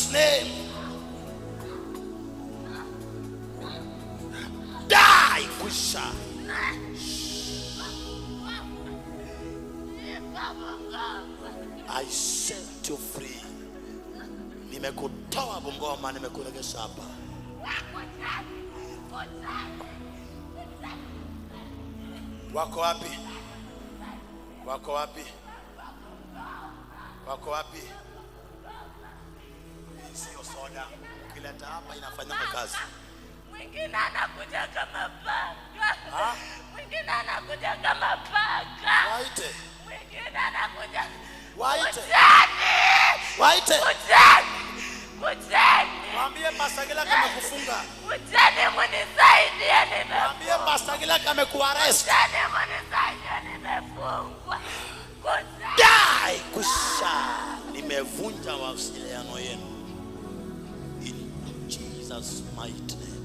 Jesus' name. Die, Kusha. I set you free. Nimekutoa Bungoma, nimekuregesha hapa. Wako wapi? Wako wapi? Wako wapi? Sio soda. Ukileta hapa inafanya kazi. Mwingine anakuja kama paka. Mwingine anakuja kama paka. Waite. Mwingine anakuja. Waite. Waite. Kujani. Mwambie Pasagila kama kufunga. Kujani mnisaidie nimefungwa. Mwambie Pasagila kama kuarrest. Kujani mnisaidie nimefungwa. Die, Kusha. Nimevunja mawasiliano yenu. In Jesus' mighty name.